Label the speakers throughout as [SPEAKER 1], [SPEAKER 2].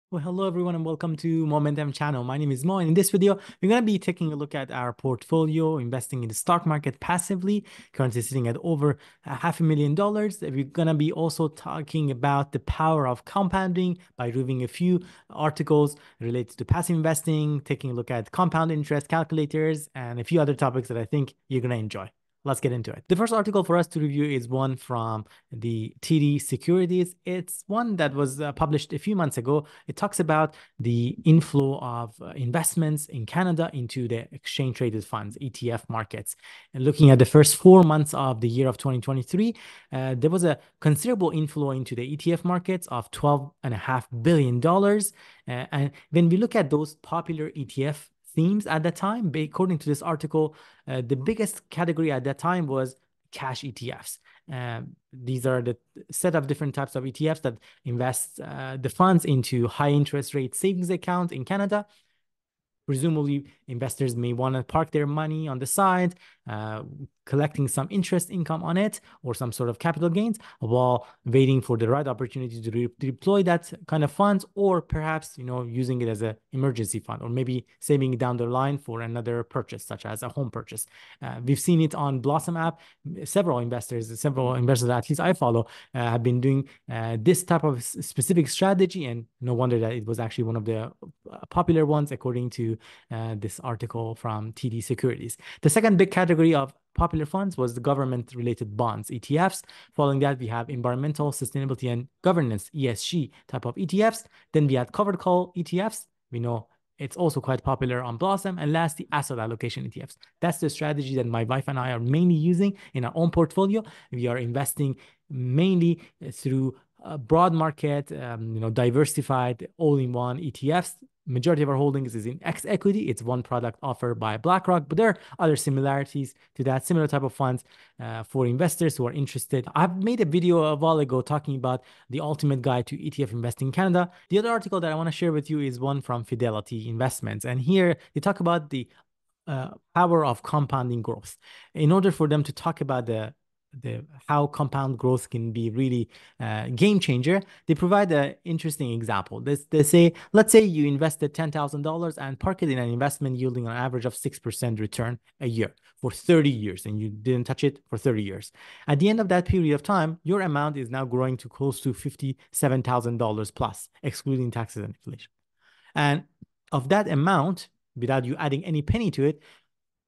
[SPEAKER 1] Well, hello everyone and welcome to Momentum channel. My name is Mo, and in this video, we're going to be taking a look at our portfolio, investing in the stock market passively, currently sitting at over $500,000. We're going to be also talking about the power of compounding by reviewing a few articles related to passive investing, taking a look at compound interest calculators, and a few other topics that I think you're going to enjoy. Let's get into it. The first article for us to review is one from the TD Securities. It's one that was published a few months ago. It talks about the inflow of investments in Canada into the exchange traded funds, ETF markets. And looking at the first 4 months of the year of 2023, there was a considerable inflow into the ETF markets of $12.5 billion. And when we look at those popular ETF themes at that time, according to this article, the biggest category at that time was cash ETFs. These are the set of different types of ETFs that invest the funds into high interest rate savings accounts in Canada. Presumably, investors may want to park their money on the side, collecting some interest income on it or some sort of capital gains while waiting for the right opportunity to deploy that kind of funds, or perhaps, using it as an emergency fund, or maybe saving it down the line for another purchase, such as a home purchase. We've seen it on Blossom app. Several investors, at least I follow, have been doing this type of specific strategy, and no wonder that it was actually one of the popular ones, according to this article from TD Securities. The second big category of popular funds was the government-related bonds, ETFs. Following that, we have environmental, sustainability, and governance, ESG type of ETFs. Then we had covered call ETFs. We know it's also quite popular on Blossom. And lastly, asset allocation ETFs. That's the strategy that my wife and I are mainly using in our own portfolio. We are investing mainly through broad market, diversified all-in-one ETFs. Majority of our holdings is in 𝗋𝐻𝐈𝐖. It's one product offered by BlackRock, but there are other similarities to that, similar type of funds for investors who are interested. I've made a video a while ago talking about the ultimate guide to ETF investing in Canada. The other article that I want to share with you is one from Fidelity Investments. And here they talk about the power of compounding growth. In order for them to talk about the how compound growth can be really game changer, they provide an interesting example. They say, let's say you invested $10,000 and park it in an investment yielding an average of 6% return a year for 30 years, and you didn't touch it for 30 years. At the end of that period of time, your amount is now growing to close to $57,000 plus, excluding taxes and inflation. And of that amount, without you adding any penny to it,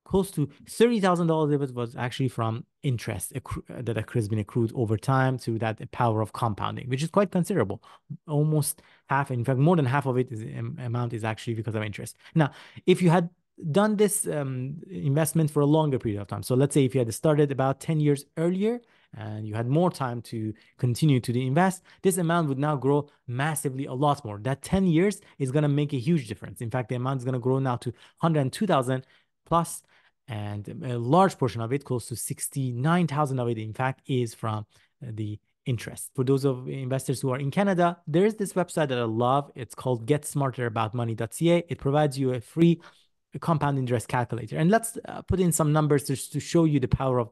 [SPEAKER 1] close to $30,000 of it was actually from interest that has been accrued over time through that power of compounding, which is quite considerable. Almost half, in fact, more than half of it amount is actually because of interest. Now, if you had done this investment for a longer period of time, so let's say if you had started about 10 years earlier and you had more time to continue to invest, this amount would now grow massively, a lot more. That 10 years is going to make a huge difference. In fact, the amount is going to grow now to 102,000 plus, and a large portion of it, close to 69,000 of it, in fact, is from the interest. For those of investors who are in Canada, there is this website that I love. It's called getsmarteraboutmoney.ca. It provides you a free compound interest calculator. And let's put in some numbers just to show you the power of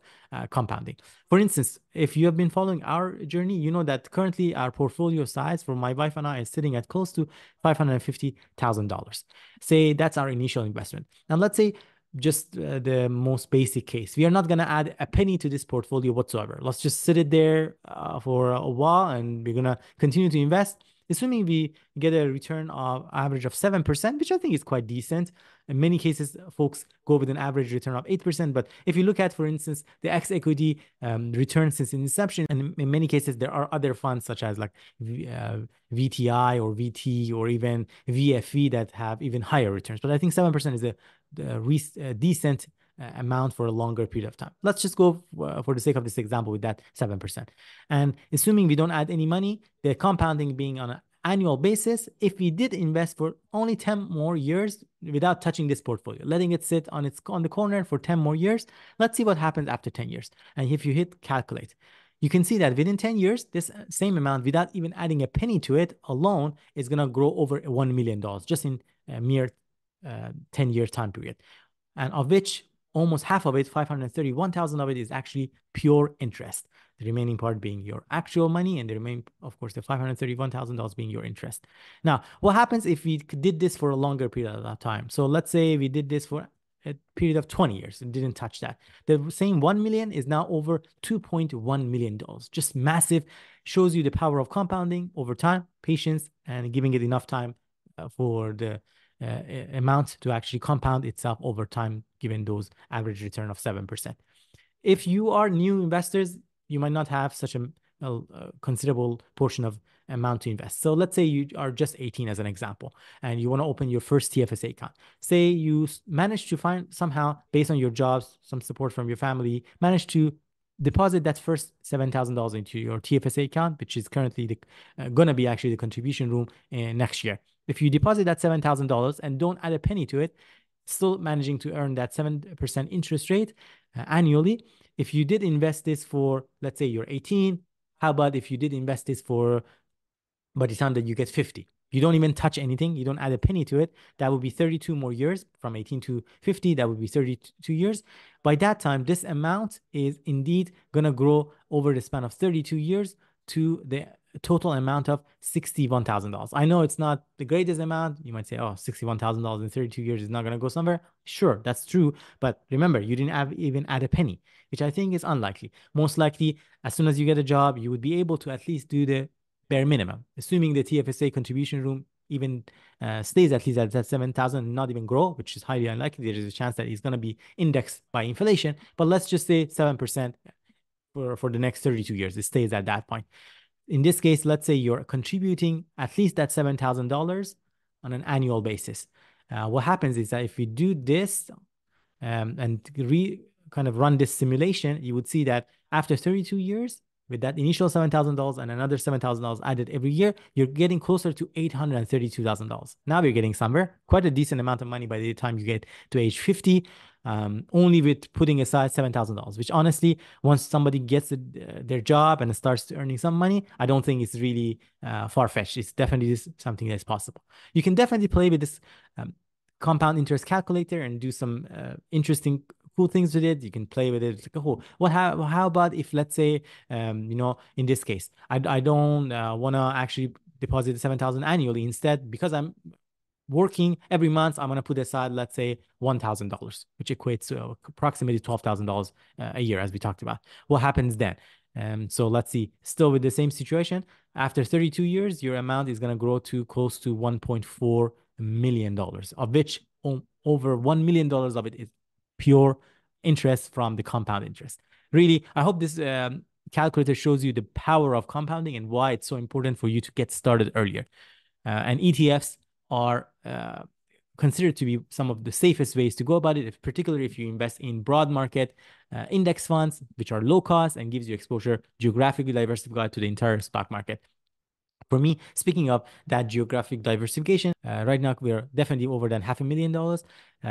[SPEAKER 1] compounding. For instance, if you have been following our journey, you know that currently our portfolio size for my wife and I is sitting at close to $550,000. Say that's our initial investment. And let's say just the most basic case, we are not going to add a penny to this portfolio whatsoever. Let's just sit it there for a while, and we're going to continue to invest. Assuming we get a return of average of 7%, which I think is quite decent. In many cases, folks go with an average return of 8%. But if you look at, for instance, the 𝗋𝐻𝐈𝐖 return since inception, and in many cases, there are other funds such as like VTI or VT or even VFE that have even higher returns. But I think 7% is a decent amount for a longer period of time. Let's just go for the sake of this example with that 7%. And assuming we don't add any money, the compounding being on an annual basis, if we did invest for only 10 more years without touching this portfolio, letting it sit on the corner for 10 more years, let's see what happens after 10 years. And if you hit calculate, you can see that within 10 years, this same amount, without even adding a penny to it alone, is going to grow over $1 million just in a mere 10-year time period. And of which almost half of it, 531,000 of it, is actually pure interest. the remaining part being your actual money, and the remaining, of course, the $531,000 being your interest. Now, what happens if we did this for a longer period of time? So let's say we did this for a period of 20 years and didn't touch that. The same 1 million is now over $2.1 million. Just massive. Shows you the power of compounding over time, patience, and giving it enough time for the amount to actually compound itself over time, given those average return of 7%. If you are new investors, you might not have such a considerable portion of amount to invest. So let's say you are just 18 as an example, and you want to open your first TFSA account. Say you manage to find somehow, based on your jobs, some support from your family, manage to deposit that first $7,000 into your TFSA account, which is currently going to be actually the contribution room next year. If you deposit that $7,000 and don't add a penny to it, still managing to earn that 7% interest rate annually. If you did invest this for, let's say you're 18, how about if you did invest this for, by the time that you get 50, you don't even touch anything, you don't add a penny to it, that would be 32 more years. From 18 to 50, that would be 32 years. By that time, this amount is indeed going to grow over the span of 32 years to the total amount of $61,000. I know it's not the greatest amount. You might say, oh, $61,000 in 32 years is not going to go somewhere. Sure, that's true. But remember, you didn't even add a penny, which I think is unlikely. Most likely, as soon as you get a job, you would be able to at least do the bare minimum, assuming the TFSA contribution room even stays at least at that 7,000, not even grow, which is highly unlikely. There is a chance that it's going to be indexed by inflation. But let's just say 7% for the next 32 years. It stays at that point. In this case, let's say you're contributing at least that $7,000 on an annual basis. What happens is that if we do this and kind of run this simulation, you would see that after 32 years, with that initial $7,000 and another $7,000 added every year, you're getting closer to $832,000. Now you're getting somewhere, quite a decent amount of money by the time you get to age 50, only with putting aside $7,000, which honestly, once somebody gets their job and starts earning some money, I don't think it's really far-fetched. It's definitely something that's possible. You can definitely play with this compound interest calculator and do some interesting cool things with it. You can play with it. It's like, oh, how about if, let's say, in this case, I don't want to actually deposit 7,000 annually. Instead, because I'm working every month, I'm going to put aside, let's say, $1,000, which equates to approximately $12,000 a year, as we talked about. What happens then? So let's see, still with the same situation, after 32 years, your amount is going to grow to close to $1.4 million, of which over $1 million of it is pure interest from the compound interest. Really, I hope this calculator shows you the power of compounding and why it's so important for you to get started earlier. And ETFs are considered to be some of the safest ways to go about it, particularly if you invest in broad market index funds, which are low cost and gives you exposure geographically diversified to the entire stock market. For me, speaking of that geographic diversification, right now we are definitely over than $500,000.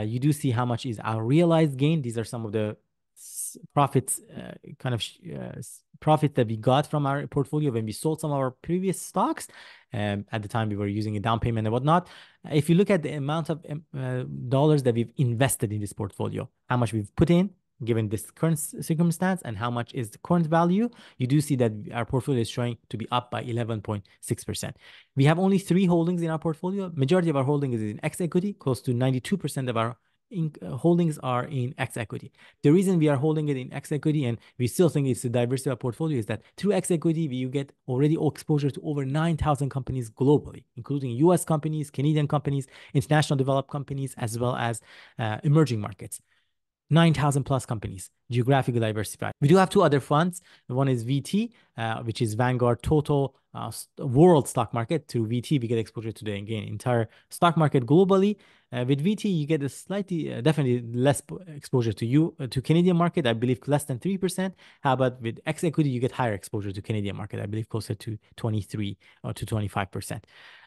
[SPEAKER 1] You do see how much is our realized gain. These are some of the profits, profits that we got from our portfolio when we sold some of our previous stocks. At the time, we were using a down payment and whatnot. If you look at the amount of dollars that we've invested in this portfolio, how much we've put in, given this current circumstance, and how much is the current value, you do see that our portfolio is showing to be up by 11.6%. We have only 3 holdings in our portfolio. Majority of our holdings is in X equity. Close to 92% of our holdings are in X equity. The reason we are holding it in X equity and we still think it's a diversified portfolio is that through X equity, you get already exposure to over 9,000 companies globally, including US companies, Canadian companies, international developed companies, as well as emerging markets. 9,000 plus companies, geographically diversified. We do have 2 other funds. One is VT, which is Vanguard Total World Stock Market. Through VT, we get exposure to the entire stock market globally. With VT, you get a slightly, definitely less exposure to Canadian market. I believe less than 3%. How about with X equity, you get higher exposure to Canadian market. I believe closer to 23 or to 25%.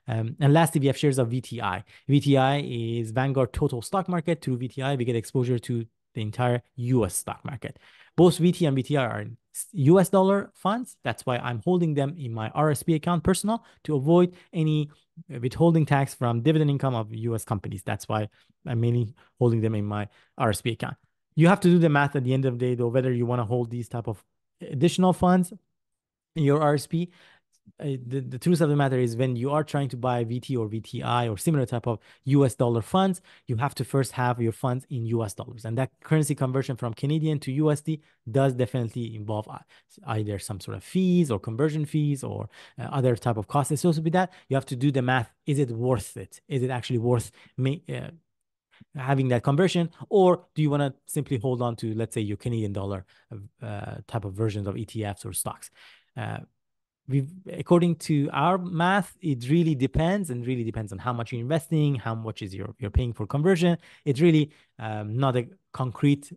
[SPEAKER 1] And lastly, we have shares of VTI. VTI is Vanguard Total Stock Market. Through VTI, we get exposure to the entire US stock market. Both VT and VTI are US dollar funds. That's why I'm holding them in my RSP account personal to avoid any withholding tax from dividend income of US companies. That's why I'm mainly holding them in my RSP account. You have to do the math at the end of the day, though, whether you want to hold these type of additional funds in your RSP. The truth of the matter is when you are trying to buy VT or VTI or similar type of US dollar funds, you have to first have your funds in US dollars. And that currency conversion from Canadian to USD does definitely involve either some sort of fees or conversion fees or other type of costs associated with that. You have to do the math. Is it worth it? Is it actually worth having that conversion, or do you want to simply hold on to, let's say, your Canadian dollar type of versions of ETFs or stocks? According to our math, it really depends, and really depends on how much you're investing, how much is you're paying for conversion. It's really not a concrete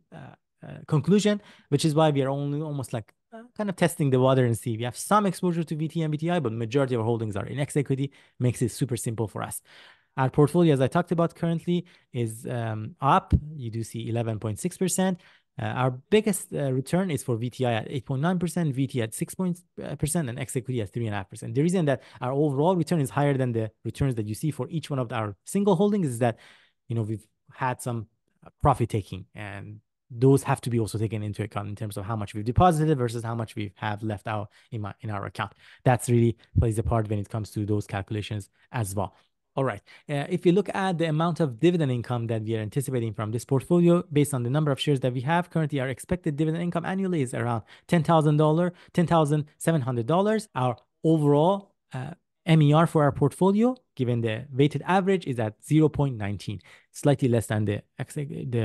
[SPEAKER 1] conclusion, which is why we are only almost like kind of testing the water and see. We have some exposure to VT and VTI, but majority of our holdings are in X equity. Makes it super simple for us. Our portfolio, as I talked about currently, is up. You do see 11.6%. Our biggest return is for VTI at 8.9%, VT at 6%, and X equity at 3.5%. The reason that our overall return is higher than the returns that you see for each one of our single holdings is that, we've had some profit taking, and those have to be also taken into account in terms of how much we've deposited versus how much we have left out in our account. That's really plays a part when it comes to those calculations as well. All right. If you look at the amount of dividend income that we are anticipating from this portfolio, based on the number of shares that we have, currently our expected dividend income annually is around $10,700. Our overall MER for our portfolio, given the weighted average, is at 0.19, slightly less than the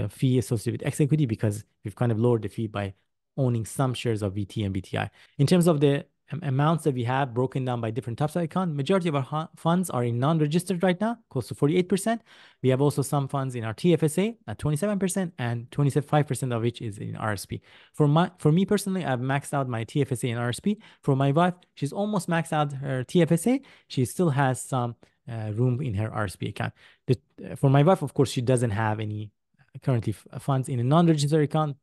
[SPEAKER 1] fee associated with X equity, because we've kind of lowered the fee by owning some shares of VT and BTI. In terms of the amounts that we have broken down by different types of account, majority of our funds are in non-registered right now, close to 48%. We have also some funds in our TFSA at 27%, and 25% of which is in RSP. For me personally, I've maxed out my TFSA and RSP. For my wife, she's almost maxed out her TFSA. She still has some room in her RSP account. For my wife, of course, she doesn't have any currently funds in a non-registered account,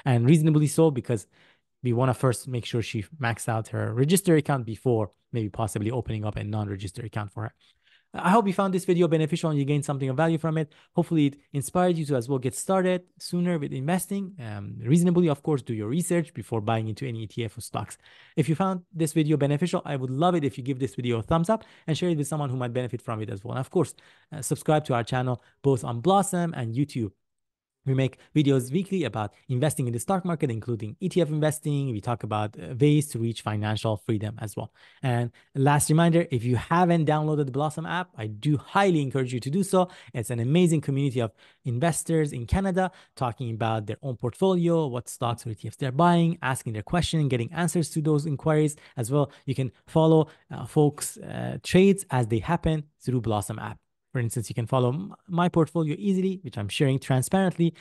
[SPEAKER 1] and reasonably so, because we want to first make sure she maxed out her registered account before maybe possibly opening up a non-registered account for her. I hope you found this video beneficial and you gained something of value from it. Hopefully it inspired you to as well get started sooner with investing. Reasonably, of course, do your research before buying into any ETF or stocks. If you found this video beneficial, I would love it if you give this video a thumbs up and share it with someone who might benefit from it as well. And of course, subscribe to our channel both on Blossom and YouTube. We make videos weekly about investing in the stock market, including ETF investing. We talk about ways to reach financial freedom as well. And last reminder, if you haven't downloaded the Blossom app, I do highly encourage you to do so. It's an amazing community of investors in Canada talking about their own portfolio, what stocks or ETFs they're buying, asking their question, getting answers to those inquiries as well. You can follow folks' trades as they happen through Blossom app. For instance, you can follow my portfolio easily, which I'm sharing transparently,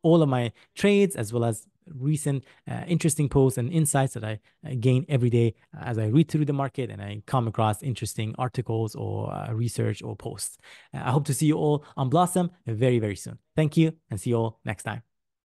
[SPEAKER 1] all of my trades, as well as recent interesting posts and insights that I gain every day as I read through the market and I come across interesting articles or research or posts. I hope to see you all on Blossom very, very soon. Thank you, and see you all next time.